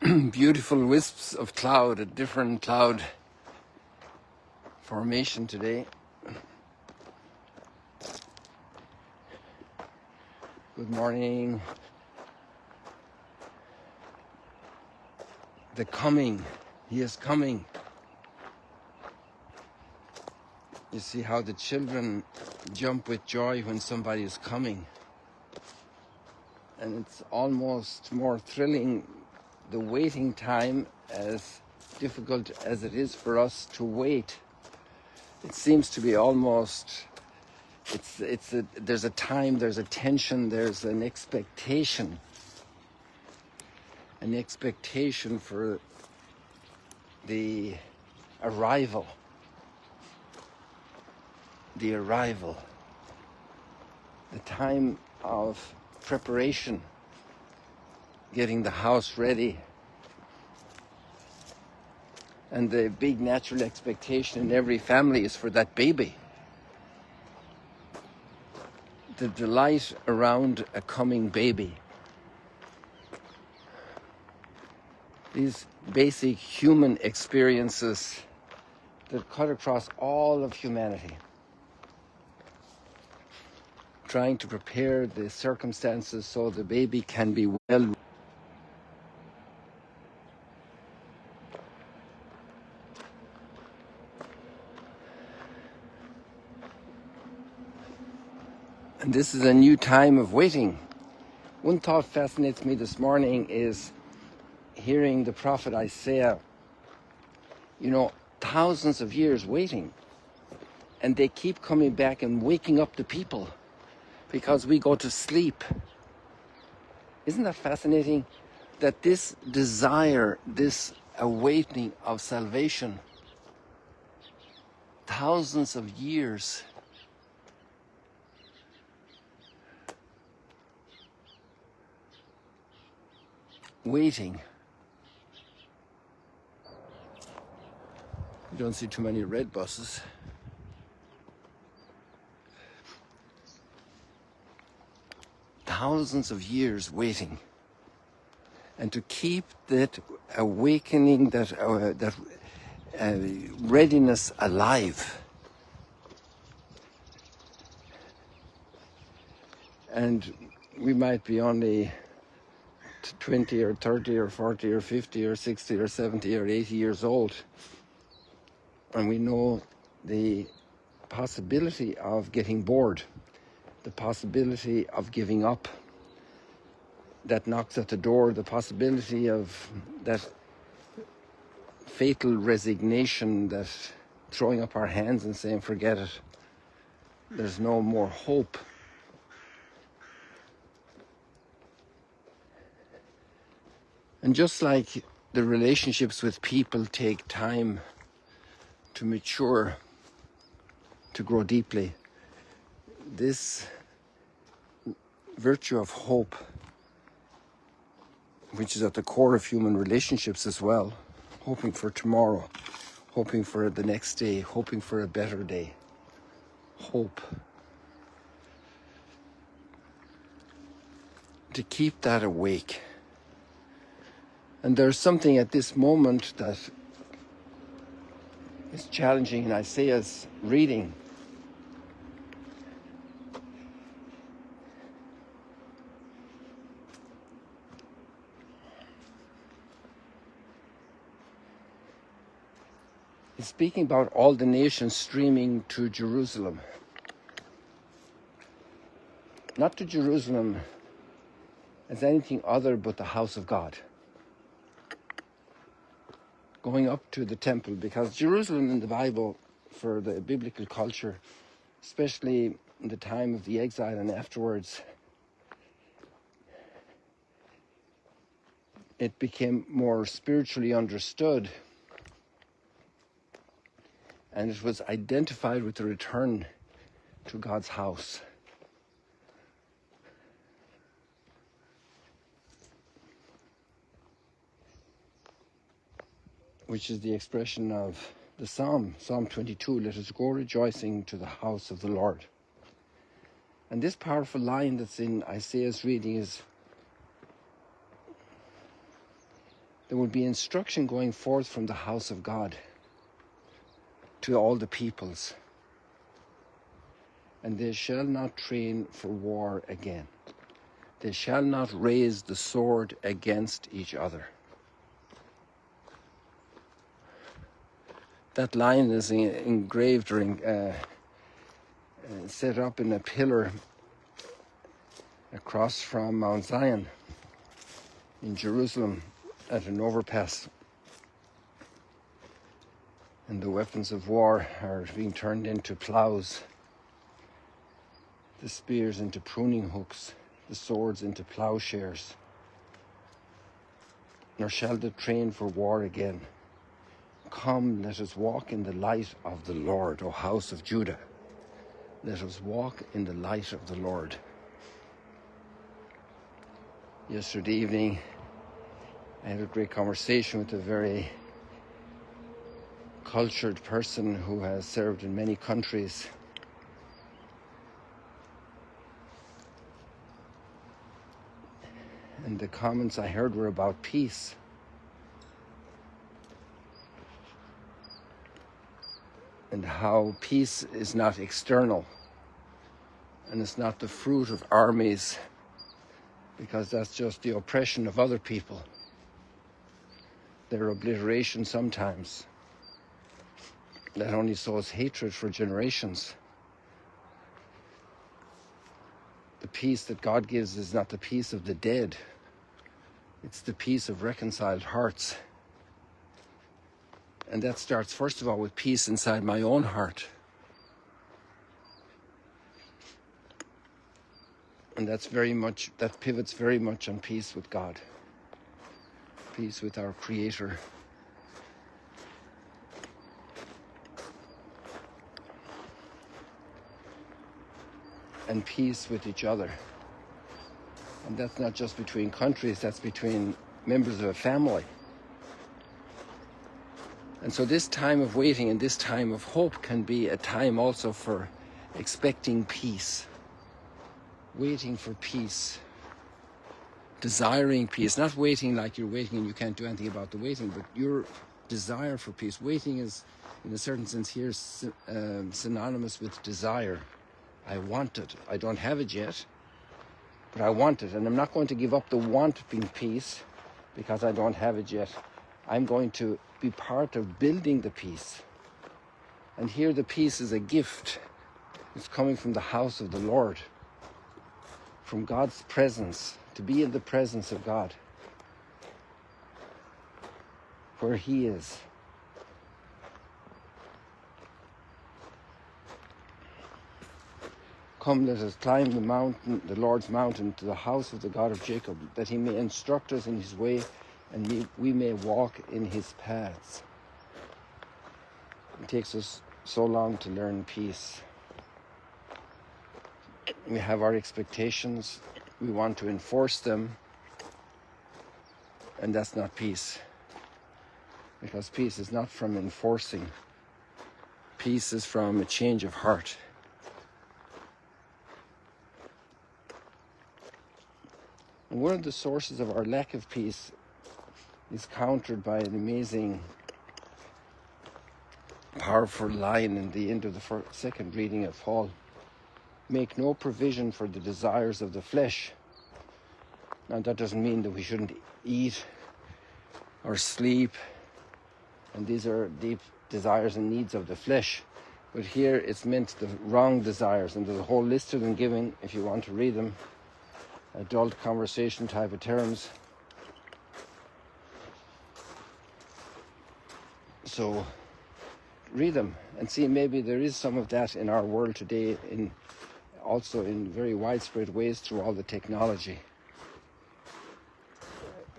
beautiful wisps of cloud, a different cloud formation today. Good morning. The coming, he is coming. You see how the children jump with joy when somebody is coming. And it's almost more thrilling, the waiting time, as difficult as it is for us to wait. It seems to be almost, there's a time, there's a tension, there's an expectation. An expectation for the arrival. The arrival. The time of preparation. Getting the house ready. And the big natural expectation in every family is for that baby. The delight around a coming baby. These basic human experiences that cut across all of humanity. Trying to prepare the circumstances so the baby can be well. And this is a new time of waiting. One thought fascinates me this morning is hearing the prophet Isaiah, thousands of years waiting, and they keep coming back and waking up the people because we go to sleep. Isn't that fascinating? That this desire, this awakening of salvation, thousands of years, waiting. You don't see too many red buses. Thousands of years waiting. And to keep that awakening, that readiness alive. And we might be only 20 or 30 or 40 or 50 or 60 or 70 or 80 years old. And we know the possibility of getting bored, the possibility of giving up that knocks at the door, the possibility of that fatal resignation, that throwing up our hands and saying, forget it, there's no more hope. And just like the relationships with people take time to mature, to grow deeply, this virtue of hope, which is at the core of human relationships as well, hoping for tomorrow, hoping for the next day, hoping for a better day. Hope. To keep that awake. And there's something at this moment that is challenging in Isaiah's reading. He's speaking about all the nations streaming to Jerusalem. Not to Jerusalem as anything other but the house of God. Going up to the temple, because Jerusalem in the Bible, for the biblical culture, especially in the time of the exile and afterwards, it became more spiritually understood, and it was identified with the return to God's house. Which is the expression of the Psalm 22, let us go rejoicing to the house of the Lord. And this powerful line that's in Isaiah's reading is, There will be instruction going forth from the house of God to all the peoples. And they shall not train for war again. They shall not raise the sword against each other. That line is engraved or set up in a pillar across from Mount Zion in Jerusalem at an overpass. And the weapons of war are being turned into plows, the spears into pruning hooks, the swords into plowshares. Nor shall they train for war again. Come, let us walk in the light of the Lord, O house of Judah. Let us walk in the light of the Lord. Yesterday evening, I had a great conversation with a very cultured person who has served in many countries. And the comments I heard were about peace. And how peace is not external. And it's not the fruit of armies, because that's just the oppression of other people. Their obliteration sometimes. That only sows hatred for generations. The peace that God gives is not the peace of the dead. It's the peace of reconciled hearts. And that starts, first of all, with peace inside my own heart. And that pivots very much on peace with God. Peace with our Creator. And peace with each other. And that's not just between countries, that's between members of a family. And so this time of waiting and this time of hope can be a time also for expecting peace. Waiting for peace. Desiring peace. Not waiting like you're waiting and you can't do anything about the waiting, but your desire for peace. Waiting is, in a certain sense here, synonymous with desire. I want it. I don't have it yet, but I want it. And I'm not going to give up the wanting peace because I don't have it yet. I'm going to be part of building the peace. And here the peace is a gift. It's coming from the house of the Lord, from God's presence, to be in the presence of God, where He is. Come, let us climb the mountain, the Lord's mountain, to the house of the God of Jacob, that He may instruct us in His way, and we may walk in His paths. It takes us so long to learn peace. We have our expectations, we want to enforce them, and that's not peace. Because peace is not from enforcing. Peace is from a change of heart. And one of the sources of our lack of peace is countered by an amazing, powerful line in the end of the second reading of Paul. Make no provision for the desires of the flesh. Now that doesn't mean that we shouldn't eat or sleep, and these are deep desires and needs of the flesh. But here it's meant the wrong desires, and there's a whole list of them given if you want to read them. Adult conversation type of terms. So read them and see, maybe there is some of that in our world today, also in very widespread ways through all the technology.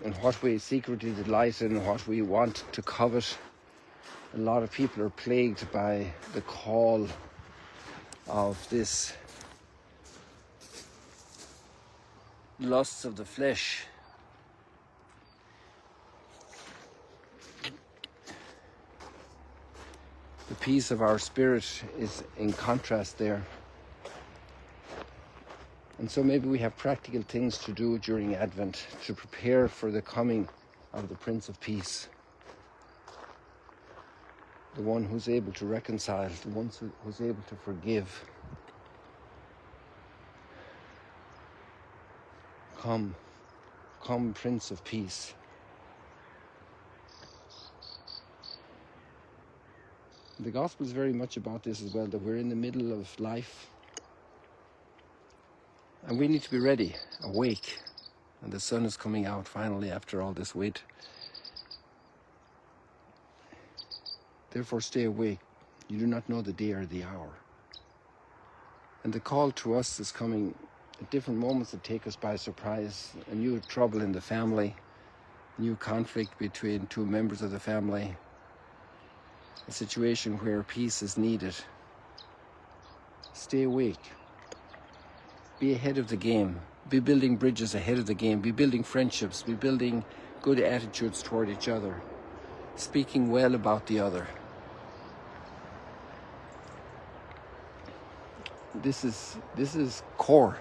And what we secretly delight in, what we want to covet. A lot of people are plagued by the call of this lusts of the flesh. The peace of our spirit is in contrast there. And so maybe we have practical things to do during Advent to prepare for the coming of the Prince of Peace, the one who's able to reconcile, the one who's able to forgive. Come, Prince of Peace. The gospel is very much about this as well, that we're in the middle of life and we need to be ready, awake, and the sun is coming out finally after all this wait. Therefore stay awake, you do not know the day or the hour. And the call to us is coming at different moments that take us by surprise. A new trouble in the family, new conflict between two members of the family, a situation where peace is needed. Stay awake. Be ahead of the game. Be building bridges ahead of the game. Be building friendships. Be building good attitudes toward each other. Speaking well about the other. This is core.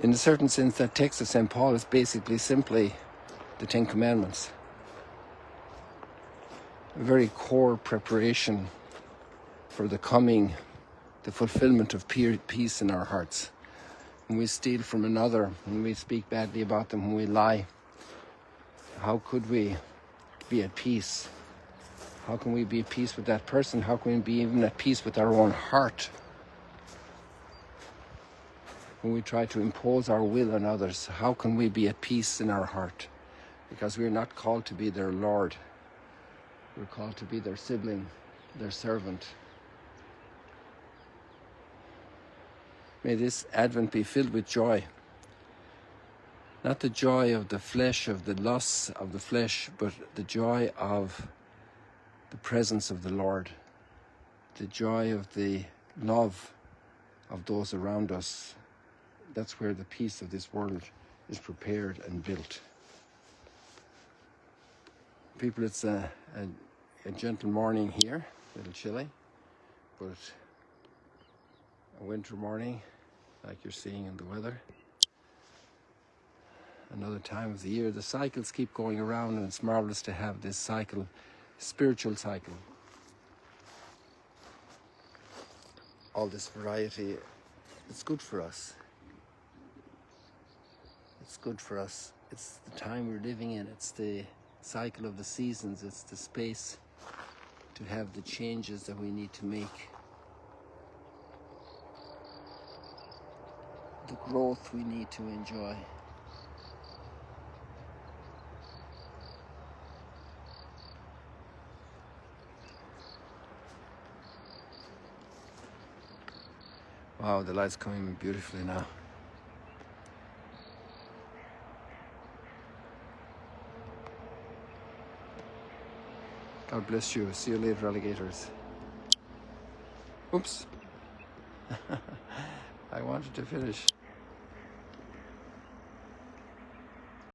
In a certain sense, that text of St. Paul is basically simply the Ten Commandments. A very core preparation for the fulfillment of peace in our hearts. When we steal from another, when we speak badly about them, when we lie, how could we be at peace? How can we be at peace with that person? How can we be even at peace with our own heart? When we try to impose our will on others, how can we be at peace in our heart? Because we're not called to be their Lord. We're called to be their sibling, their servant. May this Advent be filled with joy. Not the joy of the flesh, of the lusts of the flesh, but the joy of the presence of the Lord. The joy of the love of those around us. That's where the peace of this world is prepared and built. People, it's a gentle morning here, a little chilly, but a winter morning like you're seeing in the weather. Another time of the year. The cycles keep going around, and it's marvelous to have this cycle, spiritual cycle. All this variety, it's good for us. It's good for us. It's the time we're living in. It's the cycle of the seasons. It's the space to have the changes that we need to make. The growth we need to enjoy. Wow, the light's coming in beautifully now. God bless you. See you later, alligators. Oops. I wanted to finish.